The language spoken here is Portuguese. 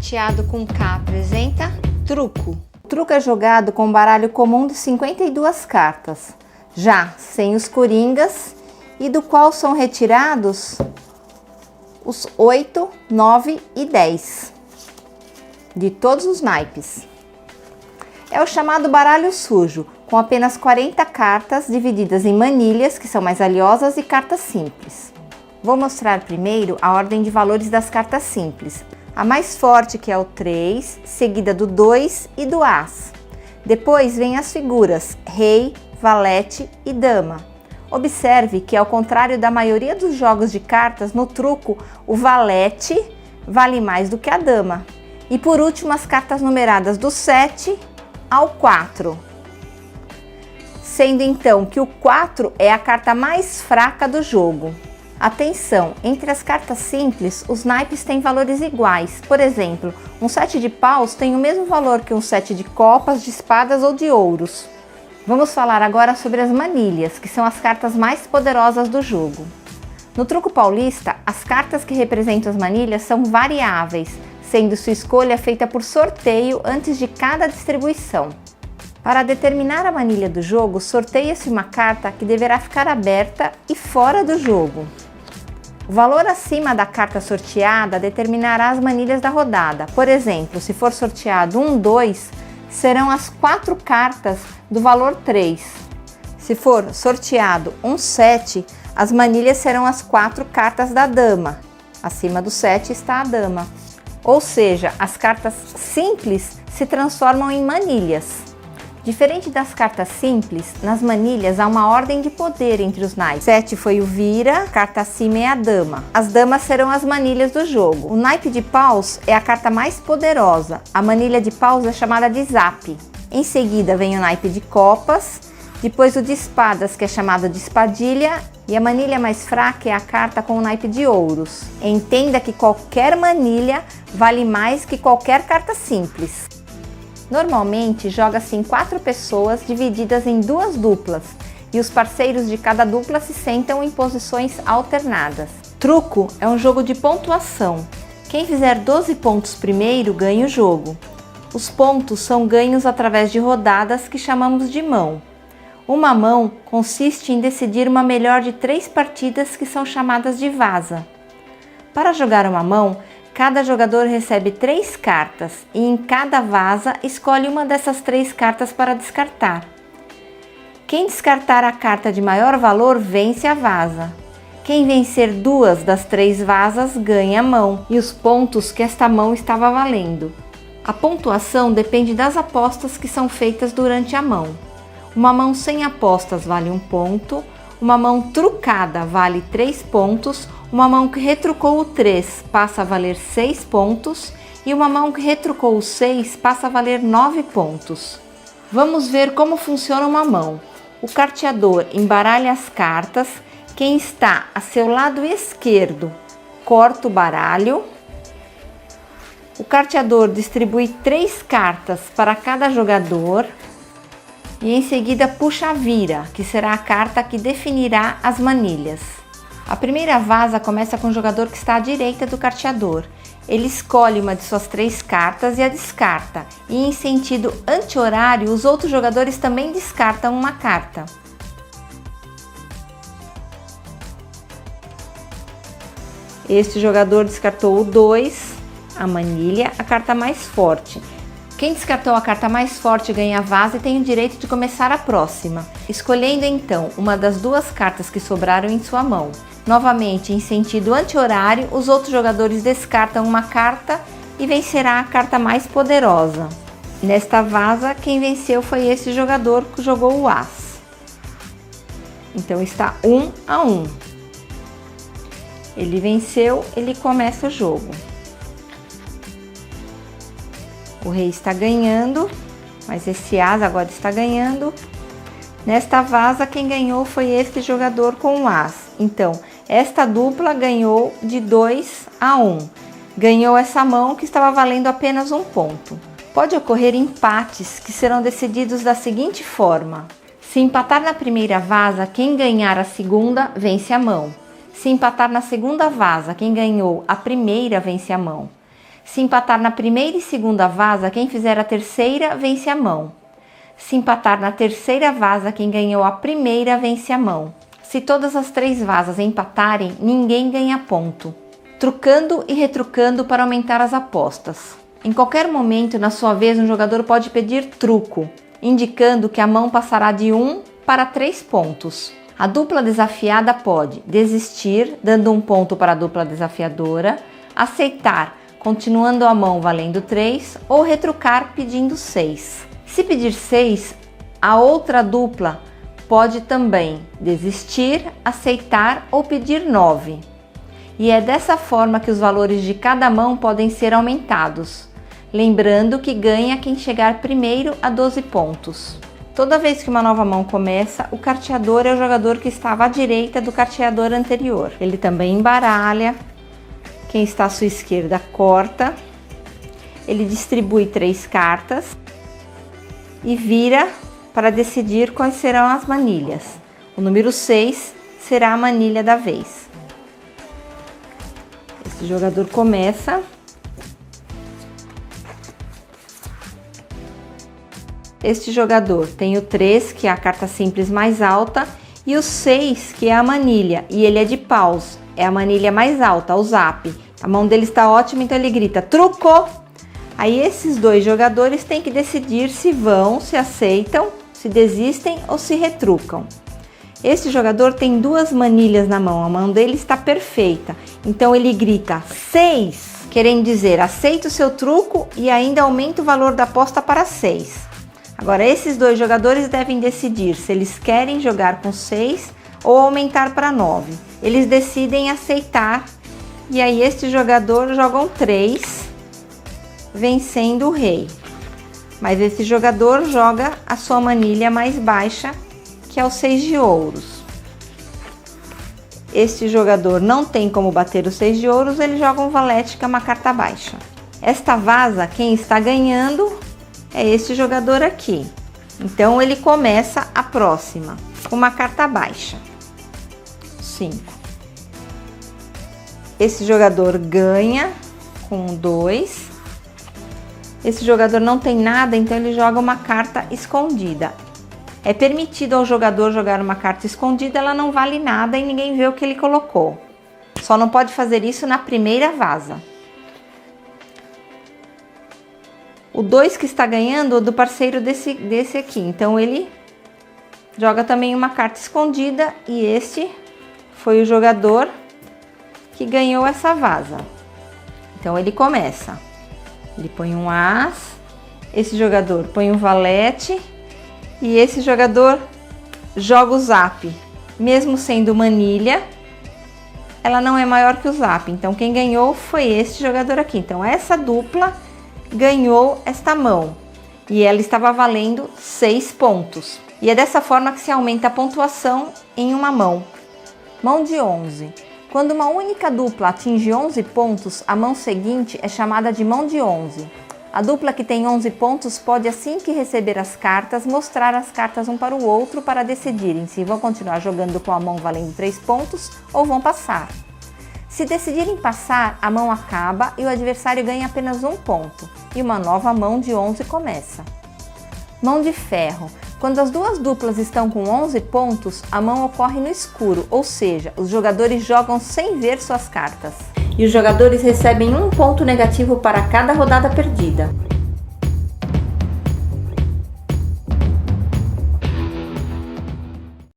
carteado com K apresenta truco. O truco é jogado com um baralho comum de 52 cartas, já sem os coringas, e do qual são retirados os 8, 9 e 10 de todos os naipes. É o chamado baralho sujo, com apenas 40 cartas divididas em manilhas, que são mais valiosas, e cartas simples. Vou mostrar primeiro a ordem de valores das cartas simples. A mais forte, que é o 3, seguida do 2 e do As. Depois vem as figuras Rei, Valete e Dama. Observe que, ao contrário da maioria dos jogos de cartas, no truco o Valete vale mais do que a Dama. E por último, as cartas numeradas do 7 ao 4. Sendo então que o 4 é a carta mais fraca do jogo. Atenção, entre as cartas simples, os naipes têm valores iguais. Por exemplo, um 7 de paus tem o mesmo valor que um 7 de copas, de espadas ou de ouros. Vamos falar agora sobre as manilhas, que são as cartas mais poderosas do jogo. No truco paulista, as cartas que representam as manilhas são variáveis, sendo sua escolha feita por sorteio antes de cada distribuição. Para determinar a manilha do jogo, sorteia-se uma carta que deverá ficar aberta e fora do jogo. O valor acima da carta sorteada determinará as manilhas da rodada. Por exemplo, se for sorteado um 2, serão as 4 cartas do valor 3. Se for sorteado um 7, as manilhas serão as 4 cartas da dama. Acima do 7 está a dama. Ou seja, as cartas simples se transformam em manilhas. Diferente das cartas simples, nas manilhas há uma ordem de poder entre os naipes. 7 foi o vira, carta acima é a dama. As damas serão as manilhas do jogo. O naipe de paus é a carta mais poderosa. A manilha de paus é chamada de zap. Em seguida vem o naipe de copas, depois o de espadas, que é chamado de espadilha, e a manilha mais fraca é a carta com o naipe de ouros. Entenda que qualquer manilha vale mais que qualquer carta simples. Normalmente joga-se em 4 pessoas divididas em 2 duplas, e os parceiros de cada dupla se sentam em posições alternadas. Truco é um jogo de pontuação. Quem fizer 12 pontos primeiro ganha o jogo. Os pontos são ganhos através de rodadas que chamamos de mão. Uma mão consiste em decidir uma melhor de 3 partidas, que são chamadas de vaza. Para jogar uma mão, cada jogador recebe 3 cartas e em cada vaza escolhe uma dessas 3 cartas para descartar. Quem descartar a carta de maior valor vence a vaza. Quem vencer 2 das 3 vazas ganha a mão e os pontos que esta mão estava valendo. A pontuação depende das apostas que são feitas durante a mão. Uma mão sem apostas vale 1 ponto, uma mão trucada vale 3 pontos, uma mão que retrucou o 3 passa a valer 6 pontos e uma mão que retrucou o 6 passa a valer 9 pontos. Vamos ver como funciona uma mão. O carteador embaralha as cartas, quem está a seu lado esquerdo corta o baralho. O carteador distribui 3 cartas para cada jogador e em seguida puxa a vira, que será a carta que definirá as manilhas. A primeira vaza começa com o jogador que está à direita do carteador. Ele escolhe uma de suas 3 cartas e a descarta, e em sentido anti-horário, os outros jogadores também descartam uma carta. Este jogador descartou o 2, a manilha, a carta mais forte. Quem descartou a carta mais forte ganha a vaza e tem o direito de começar a próxima, escolhendo então uma das 2 cartas que sobraram em sua mão. Novamente, em sentido anti-horário, os outros jogadores descartam uma carta e vencerá a carta mais poderosa. Nesta vaza, quem venceu foi esse jogador que jogou o As. Então está 1 a 1. Ele venceu, ele começa o jogo. O rei está ganhando, mas esse As agora está ganhando. Nesta vaza, quem ganhou foi este jogador com o As. Então, esta dupla ganhou de 2 a 1. Ganhou essa mão que estava valendo apenas 1 ponto. Pode ocorrer empates que serão decididos da seguinte forma. Se empatar na primeira vaza, quem ganhar a segunda vence a mão. Se empatar na segunda vaza, quem ganhou a primeira vence a mão. Se empatar na primeira e segunda vaza, quem fizer a terceira vence a mão. Se empatar na terceira vaza, quem ganhou a primeira vence a mão. Se todas as 3 vazas empatarem, ninguém ganha ponto. Trucando e retrucando para aumentar as apostas. Em qualquer momento, na sua vez, um jogador pode pedir truco, indicando que a mão passará de 1 para 3 pontos. A dupla desafiada pode desistir, dando 1 ponto para a dupla desafiadora, aceitar, continuando a mão valendo 3, ou retrucar pedindo 6. Se pedir 6, a outra dupla pode também desistir, aceitar ou pedir 9. E é dessa forma que os valores de cada mão podem ser aumentados. Lembrando que ganha quem chegar primeiro a 12 pontos. Toda vez que uma nova mão começa, o carteador é o jogador que estava à direita do carteador anterior. Ele também embaralha. Quem está à sua esquerda corta. Ele distribui 3 cartas e vira para decidir quais serão as manilhas. O número 6 será a manilha da vez. Esse jogador começa. Este jogador tem o 3, que é a carta simples mais alta, e o 6, que é a manilha, e ele é de paus, é a manilha mais alta, o zap. A mão dele está ótima, então ele grita, trucou! Aí esses 2 jogadores têm que decidir se vão, se aceitam, se desistem ou se retrucam. Este jogador tem 2 manilhas na mão, a mão dele está perfeita, então ele grita 6, querendo dizer, aceita o seu truco e ainda aumenta o valor da aposta para 6. Agora, esses 2 jogadores devem decidir se eles querem jogar com 6 ou aumentar para 9. Eles decidem aceitar e aí este jogador joga um 3, vencendo o rei. Mas esse jogador joga a sua manilha mais baixa, que é o 6 de ouros. Este jogador não tem como bater o 6 de ouros, ele joga um valete, que é uma carta baixa. Esta vaza, quem está ganhando é este jogador aqui. Então ele começa a próxima com uma carta baixa. 5. Esse jogador ganha com 2. Esse jogador não tem nada, então ele joga uma carta escondida. É permitido ao jogador jogar uma carta escondida, ela não vale nada e ninguém vê o que ele colocou. Só não pode fazer isso na primeira vaza. O 2 que está ganhando é do parceiro desse aqui, então ele joga também uma carta escondida e este foi o jogador que ganhou essa vaza. Então ele começa, ele põe um as, esse jogador põe um valete e esse jogador joga o zap. Mesmo sendo manilha, ela não é maior que o zap, então quem ganhou foi este jogador aqui. Então essa dupla ganhou esta mão e ela estava valendo 6 pontos. E é dessa forma que se aumenta a pontuação em uma mão. Mão de 11. Quando uma única dupla atinge 11 pontos, a mão seguinte é chamada de mão de 11. A dupla que tem 11 pontos pode, assim que receber as cartas, mostrar as cartas um para o outro para decidirem se vão continuar jogando com a mão valendo 3 pontos ou vão passar. Se decidirem passar, a mão acaba e o adversário ganha apenas 1 ponto, e uma nova mão de 11 começa. Mão de ferro. Quando as 2 duplas estão com 11 pontos, a mão ocorre no escuro, ou seja, os jogadores jogam sem ver suas cartas. E os jogadores recebem 1 ponto negativo para cada rodada perdida.